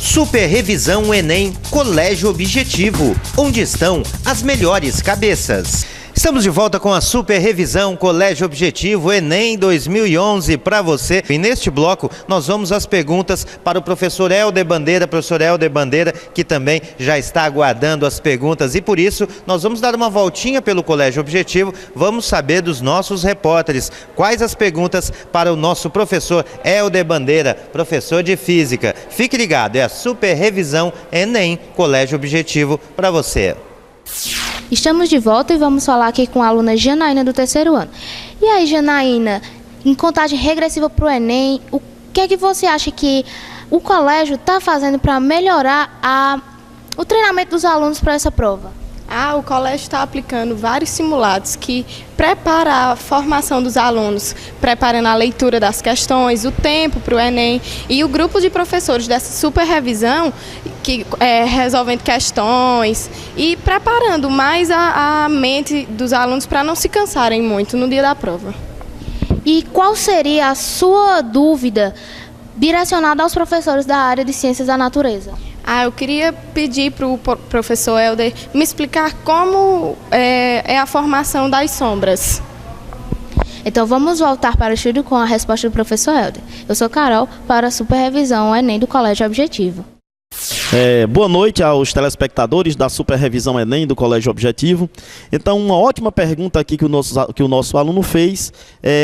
Super Revisão Enem Colégio Objetivo, onde estão as melhores cabeças. Estamos de volta com a Super Revisão Colégio Objetivo Enem 2011 para você. E neste bloco nós vamos às perguntas para o professor Helder Bandeira, que também já está aguardando as perguntas, e por isso nós vamos dar uma voltinha pelo Colégio Objetivo, vamos saber dos nossos repórteres quais as perguntas para o nosso professor Helder Bandeira, professor de Física. Fique ligado, é a Super Revisão Enem Colégio Objetivo para você. Estamos de volta e vamos falar aqui com a aluna Janaína do 3º ano. E aí, Janaína, em contagem regressiva para o Enem, o que é que você acha que o colégio está fazendo para melhorar o treinamento dos alunos para essa prova? O colégio está aplicando vários simulados que preparam a formação dos alunos, preparando a leitura das questões, o tempo para o Enem, e o grupo de professores dessa super revisão, que resolvendo questões e preparando mais a mente dos alunos para não se cansarem muito no dia da prova. E qual seria a sua dúvida direcionada aos professores da área de Ciências da Natureza? Eu queria pedir para o professor Helder me explicar como é a formação das sombras. Então vamos voltar para o estúdio com a resposta do professor Helder. Eu sou Carol, para a Super Revisão Enem do Colégio Objetivo. Boa noite aos telespectadores da Super Revisão Enem do Colégio Objetivo. Então, uma ótima pergunta aqui que o nosso aluno fez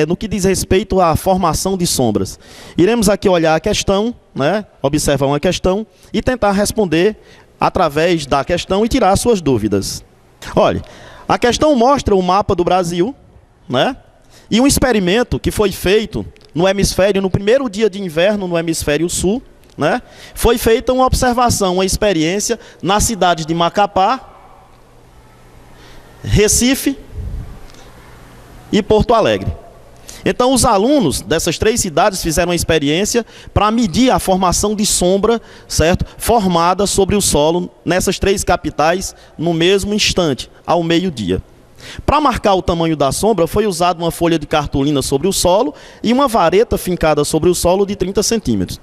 no que diz respeito à formação de sombras. Iremos aqui olhar a questão, né, observar uma questão e tentar responder através da questão e tirar suas dúvidas. Olha, a questão mostra o mapa do Brasil, né, e um experimento que foi feito no primeiro dia de inverno no hemisfério sul, né? Foi feita uma observação, uma experiência nas cidades de Macapá, Recife e Porto Alegre. Então, os alunos dessas 3 cidades fizeram uma experiência para medir a formação de sombra, certo? Formada sobre o solo nessas 3 capitais no mesmo instante, ao meio-dia. Para marcar o tamanho da sombra, foi usada uma folha de cartolina sobre o solo e uma vareta fincada sobre o solo de 30 centímetros.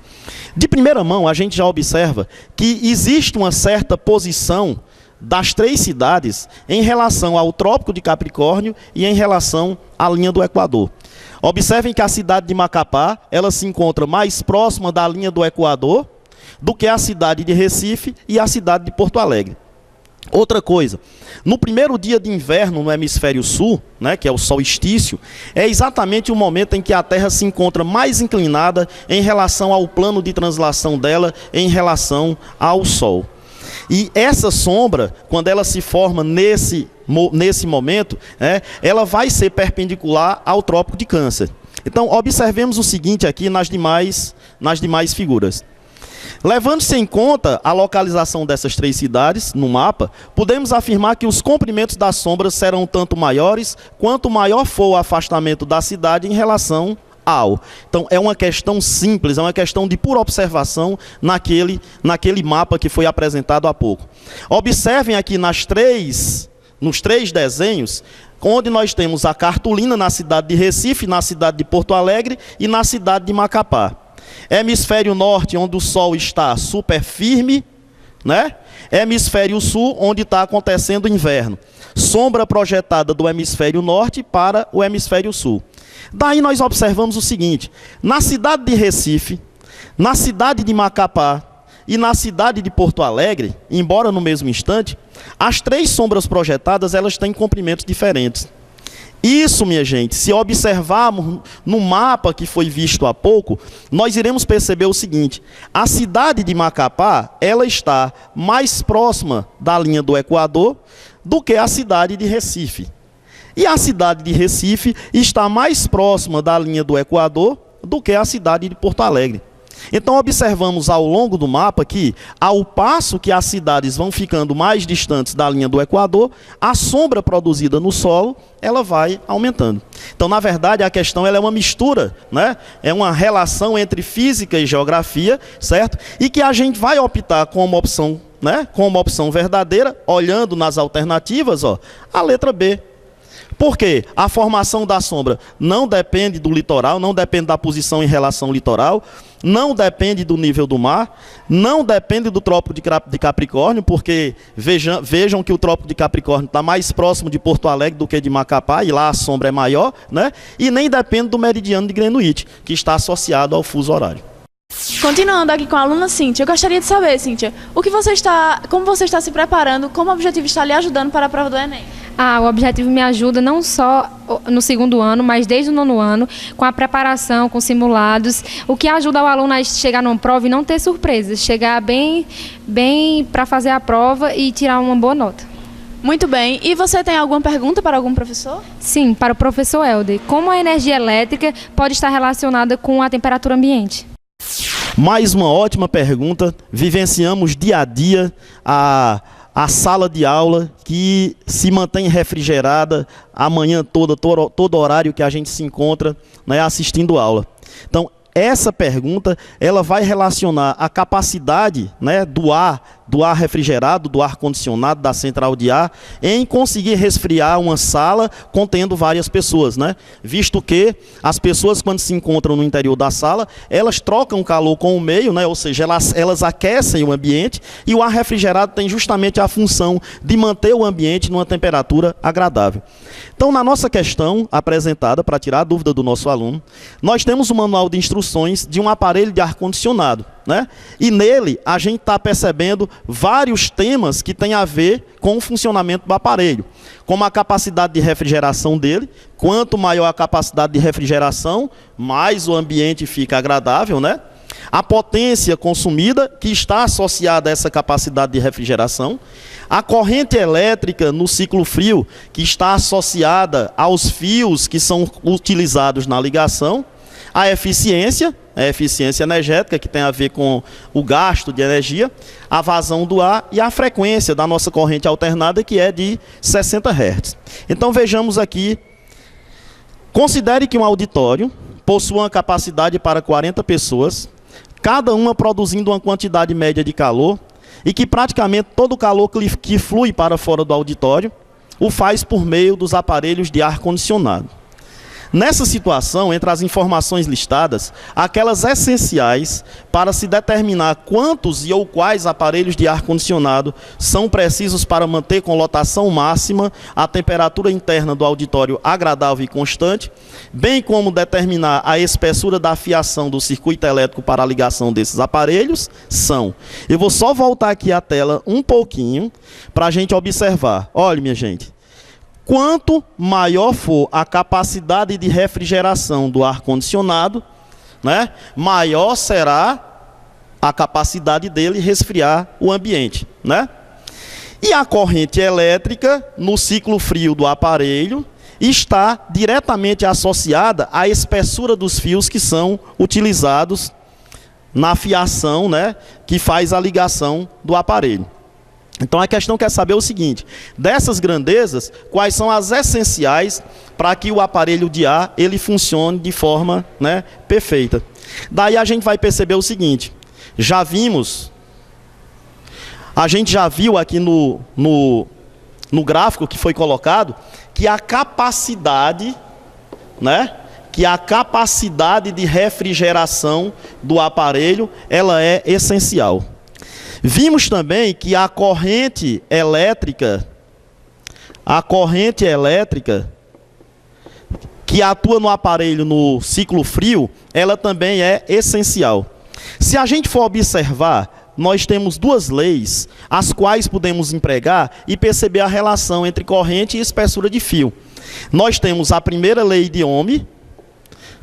De primeira mão, a gente já observa que existe uma certa posição das 3 cidades em relação ao Trópico de Capricórnio e em relação à linha do Equador. Observem que a cidade de Macapá, ela se encontra mais próxima da linha do Equador do que a cidade de Recife e a cidade de Porto Alegre. Outra coisa, no primeiro dia de inverno no hemisfério sul, né, que é o solstício, é exatamente o momento em que a Terra se encontra mais inclinada em relação ao plano de translação dela em relação ao Sol. E essa sombra, quando ela se forma nesse momento, ela vai ser perpendicular ao Trópico de Câncer. Então, observemos o seguinte aqui nas demais figuras. Levando-se em conta a localização dessas 3 cidades no mapa, podemos afirmar que os comprimentos das sombras serão tanto maiores quanto maior for o afastamento da cidade em relação ao. Então, é uma questão simples, é uma questão de pura observação naquele mapa que foi apresentado há pouco. Observem aqui nos 3 desenhos, onde nós temos a cartolina na cidade de Recife, na cidade de Porto Alegre e na cidade de Macapá. Hemisfério norte, onde o sol está super firme, né? Hemisfério sul, onde está acontecendo o inverno. Sombra projetada do hemisfério norte para o hemisfério sul. Daí nós observamos o seguinte: na cidade de Recife, na cidade de Macapá e na cidade de Porto Alegre, embora no mesmo instante, as 3 sombras projetadas, elas têm comprimentos diferentes. Isso, minha gente, se observarmos no mapa que foi visto há pouco, nós iremos perceber o seguinte: a cidade de Macapá, ela está mais próxima da linha do Equador do que a cidade de Recife. E a cidade de Recife está mais próxima da linha do Equador do que a cidade de Porto Alegre. Então, observamos ao longo do mapa que, ao passo que as cidades vão ficando mais distantes da linha do Equador, a sombra produzida no solo, ela vai aumentando. Então, na verdade, a questão ela é uma mistura, né? É uma relação entre física e geografia, certo? E que a gente vai optar com uma opção, né? Com uma opção verdadeira, olhando nas alternativas, a letra B. Por quê? A formação da sombra não depende do litoral, não depende da posição em relação ao litoral, não depende do nível do mar, não depende do Trópico de Capricórnio, porque vejam que o Trópico de Capricórnio está mais próximo de Porto Alegre do que de Macapá, e lá a sombra é maior, né? E nem depende do meridiano de Greenwich, que está associado ao fuso horário. Continuando aqui com a aluna Cíntia, eu gostaria de saber, Cíntia, como você está se preparando, como o objetivo está lhe ajudando para a prova do Enem? O objetivo me ajuda não só no segundo ano, mas desde o 9º ano, com a preparação, com simulados, o que ajuda o aluno a chegar numa prova e não ter surpresas, chegar bem para fazer a prova e tirar uma boa nota. Muito bem. E você tem alguma pergunta para algum professor? Sim, para o professor Helder. Como a energia elétrica pode estar relacionada com a temperatura ambiente? Mais uma ótima pergunta. Vivenciamos dia a dia a sala de aula que se mantém refrigerada a manhã toda, todo horário que a gente se encontra, né, assistindo aula. Então, essa pergunta ela vai relacionar a capacidade, né, do ar refrigerado, do ar condicionado, da central de ar, em conseguir resfriar uma sala contendo várias pessoas, né? Visto que as pessoas, quando se encontram no interior da sala, elas trocam calor com o meio, né? Ou seja, elas aquecem o ambiente, e o ar refrigerado tem justamente a função de manter o ambiente numa temperatura agradável. Então, na nossa questão apresentada, para tirar a dúvida do nosso aluno, nós temos um manual de instruções de um aparelho de ar-condicionado, né? E nele a gente está percebendo vários temas que têm a ver com o funcionamento do aparelho, como a capacidade de refrigeração dele. Quanto maior a capacidade de refrigeração, mais o ambiente fica agradável, né? A potência consumida, que está associada a essa capacidade de refrigeração, a corrente elétrica no ciclo frio, que está associada aos fios que são utilizados na ligação, a eficiência energética, que tem a ver com o gasto de energia, a vazão do ar e a frequência da nossa corrente alternada, que é de 60 Hz. Então vejamos aqui, considere que um auditório possui uma capacidade para 40 pessoas, cada uma produzindo uma quantidade média de calor, e que praticamente todo o calor que flui para fora do auditório o faz por meio dos aparelhos de ar-condicionado. Nessa situação, entre as informações listadas, aquelas essenciais para se determinar quantos e ou quais aparelhos de ar-condicionado são precisos para manter com lotação máxima a temperatura interna do auditório agradável e constante, bem como determinar a espessura da fiação do circuito elétrico para a ligação desses aparelhos, são. Eu vou só voltar aqui a tela um pouquinho para a gente observar. Olha, minha gente. Quanto maior for a capacidade de refrigeração do ar-condicionado, né, maior será a capacidade dele resfriar o ambiente, né? E a corrente elétrica no ciclo frio do aparelho está diretamente associada à espessura dos fios que são utilizados na fiação, né, que faz a ligação do aparelho. Então a questão quer saber o seguinte: dessas grandezas, quais são as essenciais para que o aparelho de ar ele funcione de forma, né, perfeita. Daí a gente vai perceber o seguinte: a gente já viu aqui no gráfico que foi colocado que a capacidade, né, de refrigeração do aparelho ela é essencial. Vimos também que a corrente elétrica que atua no aparelho no ciclo frio, ela também é essencial. Se a gente for observar, nós temos duas leis, as quais podemos empregar e perceber a relação entre corrente e espessura de fio. Nós temos a primeira lei de Ohm,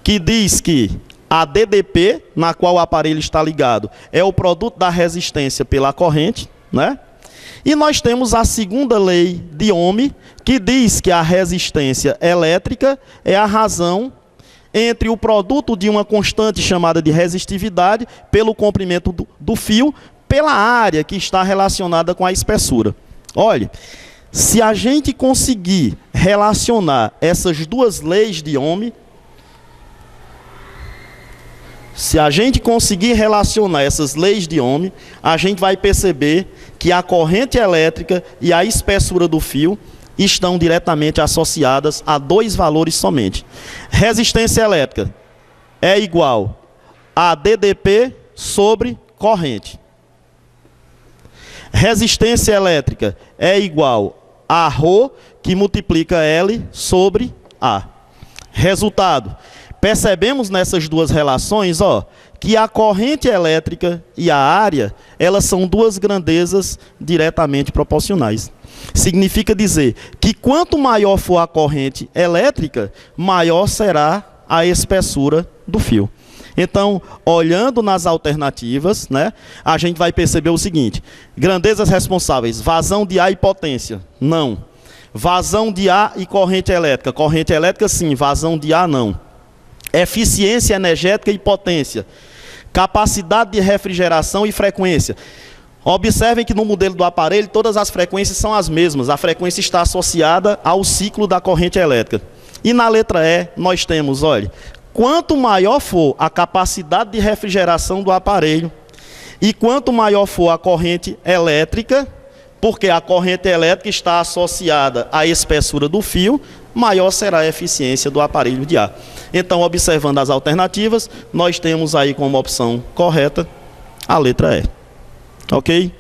que diz que a DDP, na qual o aparelho está ligado, é o produto da resistência pela corrente, né? E nós temos a segunda lei de Ohm, que diz que a resistência elétrica é a razão entre o produto de uma constante chamada de resistividade pelo comprimento do fio, pela área que está relacionada com a espessura. Olha, se a gente conseguir relacionar essas duas leis de Ohm, a gente vai perceber que a corrente elétrica e a espessura do fio estão diretamente associadas a dois valores somente. Resistência elétrica é igual a DDP sobre corrente. Resistência elétrica é igual a ρ, que multiplica L sobre A. Resultado, percebemos nessas duas relações, que a corrente elétrica e a área, elas são duas grandezas diretamente proporcionais. Significa dizer que quanto maior for a corrente elétrica, maior será a espessura do fio. Então, olhando nas alternativas, né, a gente vai perceber o seguinte: grandezas responsáveis, vazão de ar e potência, não. Vazão de ar e corrente elétrica sim, vazão de ar não. Eficiência energética e potência, capacidade de refrigeração e frequência. Observem que no modelo do aparelho todas as frequências são as mesmas, a frequência está associada ao ciclo da corrente elétrica. E na letra E nós temos, olha, quanto maior for a capacidade de refrigeração do aparelho e quanto maior for a corrente elétrica, porque a corrente elétrica está associada à espessura do fio, maior será a eficiência do aparelho de ar. Então, observando as alternativas, nós temos aí como opção correta a letra E. Ok?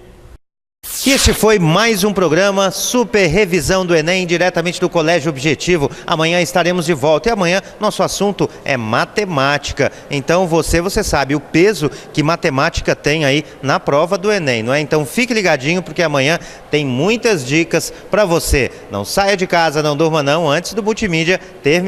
Este foi mais um programa Super Revisão do Enem, diretamente do Colégio Objetivo. Amanhã estaremos de volta e amanhã nosso assunto é matemática. Então você sabe o peso que matemática tem aí na prova do Enem, não é? Então fique ligadinho porque amanhã tem muitas dicas para você. Não saia de casa, não durma não, antes do multimídia terminar.